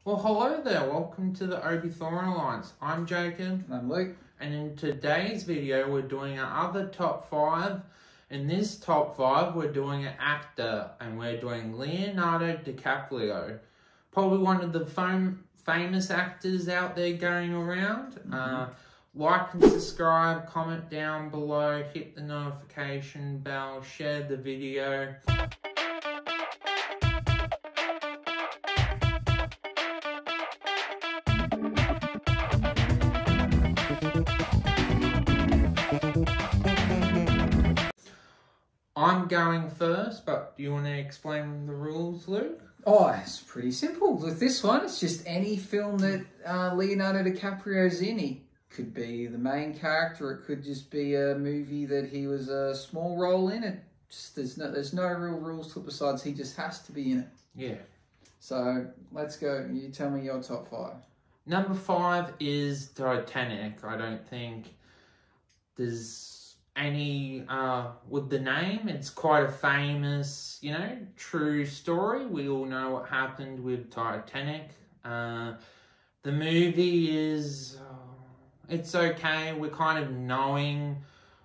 Well, hello there. Welcome to the Obi Thorn Alliance. I'm Jacob. I'm Luke. And in today's video, we're doing our other top 5. In this top 5, we're doing an actor, and we're doing Leonardo De Caprio. Probably one of the famous actors out there going around. Like and subscribe, comment down below, hit the notification bell, share the video. I'm going first, but do you want to explain the rules, Luke? Oh, it's pretty simple. With this one, it's just any film that Leonardo DiCaprio's in. He could be the main character. It could just be a movie that he was a small role in. It just there's no real rules to it besides he just has to be in it. Yeah. So let's go. You tell me your top 5. Number 5 is Titanic. I don't think there's any with the name. It's quite a famous, true story. We all know what happened with Titanic. The movie is it's okay. We're kind of knowing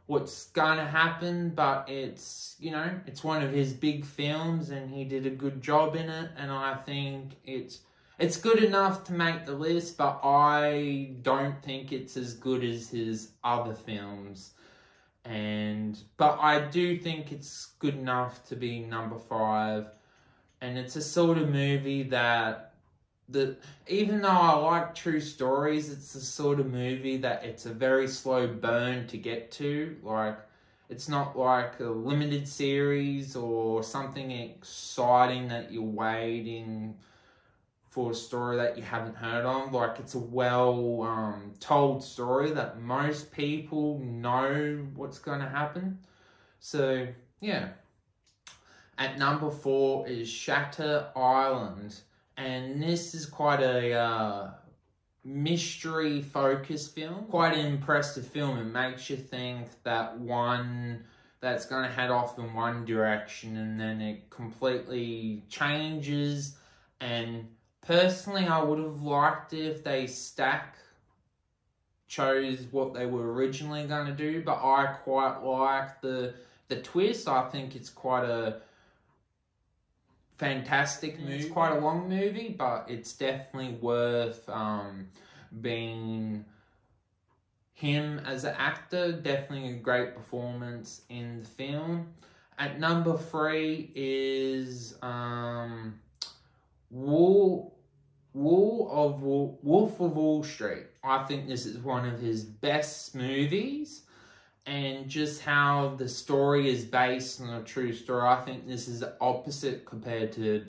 what's gonna happen, but it's it's one of his big films and he did a good job in it, and I think it's good enough to make the list, but I don't think it's as good as his other films. But I do think it's good enough to be number 5. And it's a sort of movie that even though I like true stories, it's the sort of movie that it's a very slow burn to get to. Like, it's not like a limited series or something exciting that you're waiting for a story that you haven't heard of. Like, it's a well told story that most people know what's going to happen. So, yeah. At number 4 is Shutter Island. And this is quite a mystery-focused film. Quite an impressive film. It makes you think that's going to head off in one direction and then it completely changes. And personally, I would have liked it if they chose what they were originally going to do, but I quite like the twist. I think it's quite a fantastic movie. It's quite a long movie, but it's definitely worth being him as an actor. Definitely a great performance in the film. At number 3 is Wolf of Wall Street. I think this is one of his best movies, and just how the story is based on a true story. I think this is the opposite compared to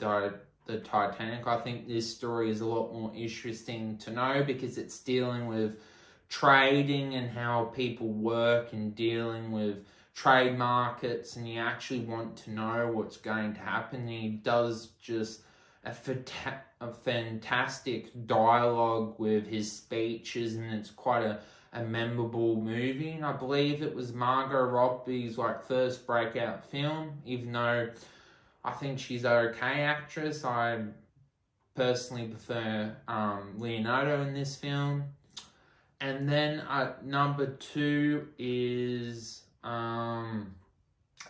the Titanic. I think this story is a lot more interesting to know because it's dealing with trading and how people work and dealing with trade markets, and you actually want to know what's going to happen. And he does just a fantastic dialogue with his speeches, and it's quite a memorable movie. And I believe it was Margot Robbie's first breakout film, even though I think she's an okay actress. I personally prefer Leonardo in this film. And then number 2 is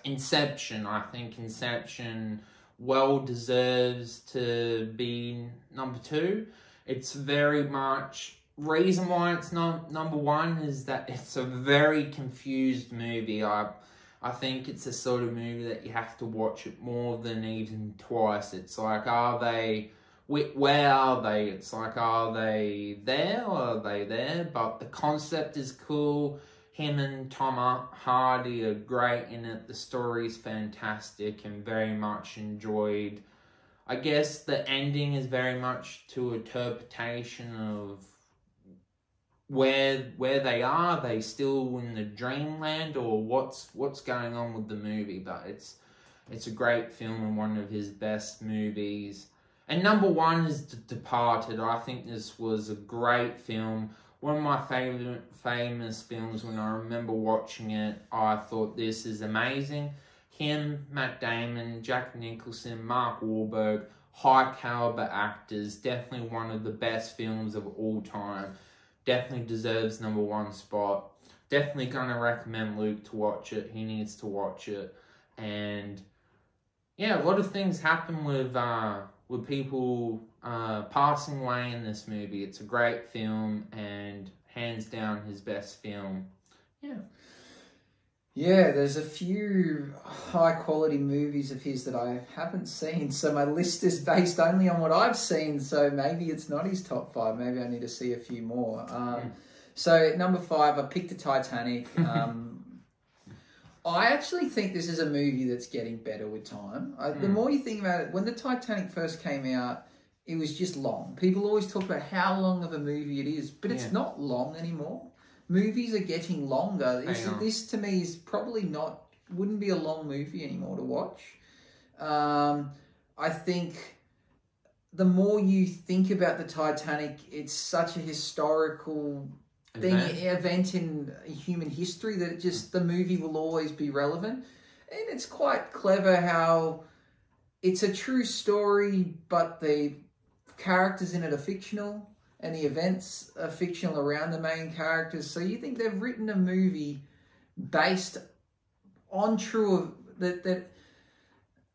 Inception. I think Inception well deserves to be number 2. It's very much, reason why it's not number 1 is that it's a very confused movie. I think it's a sort of movie that you have to watch it more than even twice. It's like, where are they? It's like, are they there or are they there? But the concept is cool. Him and Tom Hardy are great in it. The story's fantastic and very much enjoyed. I guess the ending is very much to interpretation of where they are. They still in the dreamland, or what's going on with the movie? But it's a great film and one of his best movies. And number 1 is The Departed. I think this was a great film. One of my famous films. When I remember watching it, I thought this is amazing. Him, Matt Damon, Jack Nicholson, Mark Wahlberg, high caliber actors. Definitely one of the best films of all time. Definitely deserves #1 spot. Definitely gonna recommend Luke to watch it. He needs to watch it. And yeah, a lot of things happen with people passing away in this movie. It's a great film and hands down his best film. Yeah. Yeah, there's a few high-quality movies of his that I haven't seen, so my list is based only on what I've seen, so maybe it's not his top 5. Maybe I need to see a few more. So, at #5, I picked the Titanic. I actually think this is a movie that's getting better with time. The more you think about it, when the Titanic first came out, it was just long. People always talk about how long of a movie it is, but it's not long anymore. Movies are getting longer. This to me is probably wouldn't be a long movie anymore to watch. I think the more you think about the Titanic, it's such a historical event in human history that the movie will always be relevant. And it's quite clever how it's a true story, but the characters in it are fictional. And the events are fictional around the main characters. So you think they've written a movie based on that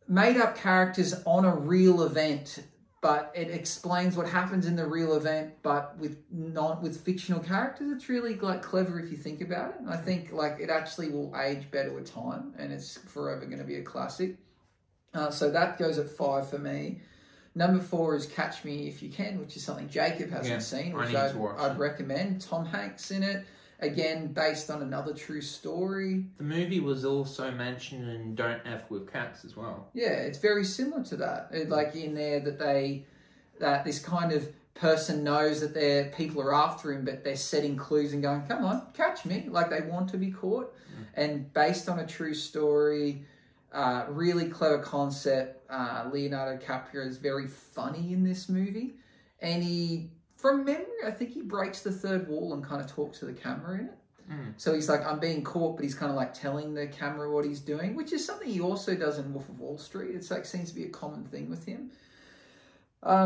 made up characters on a real event, but it explains what happens in the real event, but with fictional characters. It's really clever if you think about it. And I think it actually will age better with time, and it's forever going to be a classic. So that goes at 5 for me. #4 is Catch Me If You Can, which is something Jacob hasn't seen, which I'd recommend. Tom Hanks in it. Again, based on another true story. The movie was also mentioned in Don't F With Cats as well. Yeah, it's very similar to that. In there that this kind of person knows that people are after him, but they're setting clues and going, come on, catch me. They want to be caught. And based on a true story, really clever concept. Leonardo DiCaprio is very funny in this movie. And from memory, I think he breaks the third wall and kind of talks to the camera in it. So he's I'm being caught, but he's kind of telling the camera what he's doing, which is something he also does in Wolf of Wall Street. It's seems to be a common thing with him.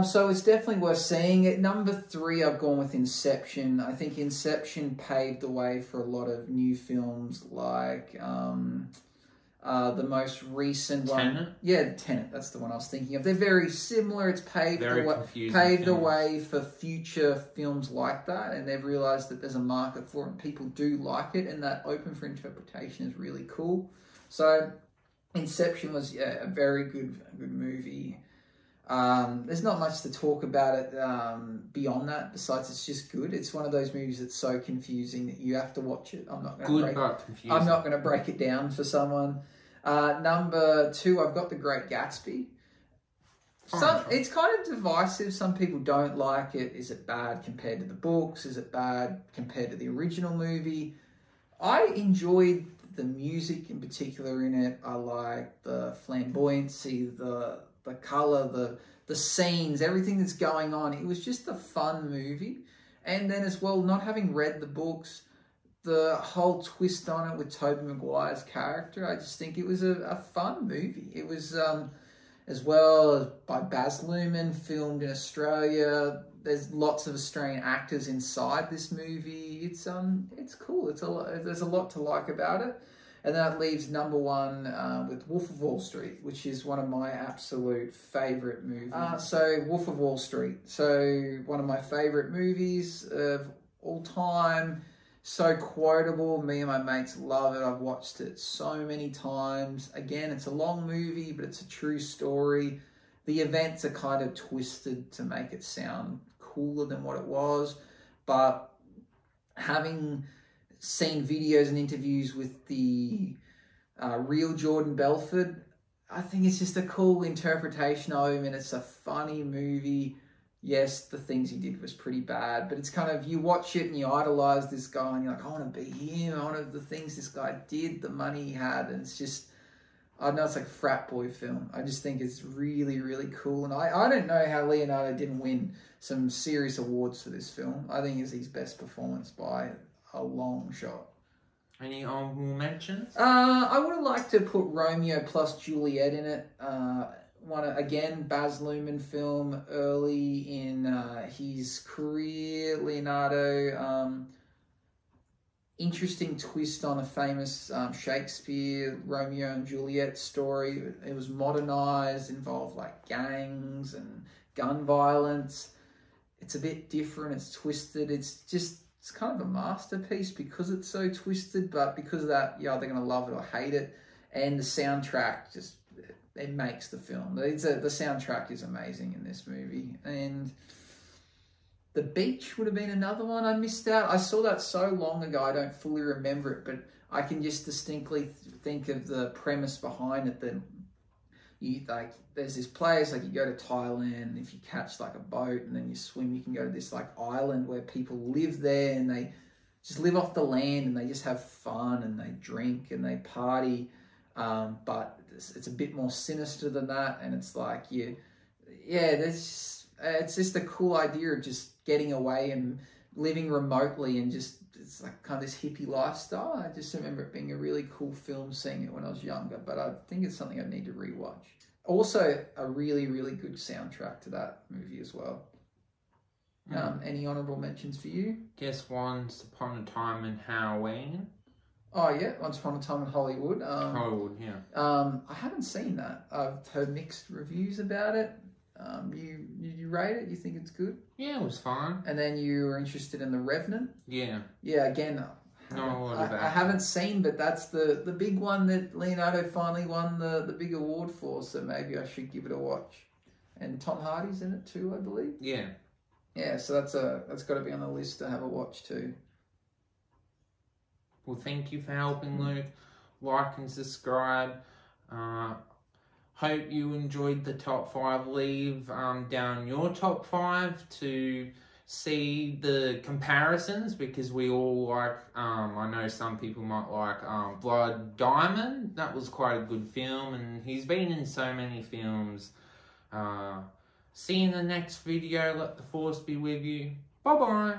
So it's definitely worth seeing it. #3, I've gone with Inception. I think Inception paved the way for a lot of new films the most recent one. Yeah, Tenet. That's the one I was thinking of. They're very similar. It's paved the way for future films like that, and they've realised that there's a market for it and people do like it, and that open for interpretation is really cool. So Inception was a very good movie. There's not much to talk about it beyond that, besides it's just good. It's one of those movies that's so confusing that you have to watch it. I'm not going to break it down for someone. #2, I've got The Great Gatsby. It's kind of divisive. Some people don't like it. Is it bad compared to the books? Is it bad compared to the original movie? I enjoyed the music in particular in it. I like the flamboyancy, the colour, the scenes, everything that's going on. It was just a fun movie. And then as well, not having read the books, the whole twist on it with Tobey Maguire's character, I just think it was a fun movie. It was, as well, by Baz Luhrmann, filmed in Australia. There's lots of Australian actors inside this movie. It's cool. There's a lot to like about it. And that leaves #1 with Wolf of Wall Street, which is one of my absolute favourite movies. So Wolf of Wall Street. So one of my favourite movies of all time. So quotable. Me and my mates love it. I've watched it so many times. Again, it's a long movie, but it's a true story. The events are kind of twisted to make it sound cooler than what it was. But having seen videos and interviews with the real Jordan Belfort, I think it's just a cool interpretation of him, and it's a funny movie. Yes, the things he did was pretty bad, but it's kind of, you watch it and you idolise this guy and you're like, I want to be him. I want the things this guy did, the money he had, and it's just, I know it's like a frat boy film. I just think it's really, really cool. And I don't know how Leonardo didn't win some serious awards for this film. I think it's his best performance by a long shot. Any honorable mentions? I would have liked to put Romeo plus Juliet in it. again, Baz Luhrmann film early in his career. Leonardo, interesting twist on a famous Shakespeare Romeo and Juliet story. It was modernized, involved like gangs and gun violence. It's a bit different, it's twisted, it's kind of a masterpiece because it's so twisted, but because of that, you're either going to love it or hate it. And the soundtrack just, it makes the film. The soundtrack is amazing in this movie. And The Beach would have been another one I missed out. I saw that so long ago, I don't fully remember it, but I can just distinctly think of the premise behind it. That there's this place, like you go to Thailand, and if you catch like a boat and then you swim, you can go to this like island where people live there and they just live off the land and they just have fun and they drink and they party. But it's a bit more sinister than that, and it's like it's just a cool idea of just getting away and living remotely and just, it's like kind of this hippie lifestyle. I just remember it being a really cool film, seeing it when I was younger, but I think it's something I need to rewatch. Also, a really, really good soundtrack to that movie as well. Any honourable mentions for you? Guess Once Upon a Time in Halloween. Oh yeah, Once Upon a Time in Hollywood. Hollywood, yeah. I haven't seen that. I've heard mixed reviews about it. You rate it? You think it's good? Yeah, it was fine. And then you were interested in The Revenant? Yeah. Yeah, again, I haven't seen, but that's the big one that Leonardo finally won the big award for, so maybe I should give it a watch. And Tom Hardy's in it too, I believe. Yeah. Yeah, so that's got to be on the list to have a watch too. Well, thank you for helping, Luke. Like and subscribe. Hope you enjoyed the top 5. Leave down your top 5 to see the comparisons, because we all like, I know some people might like Blood Diamond. That was quite a good film, and he's been in so many films. See you in the next video. Let the force be with you. Bye-bye.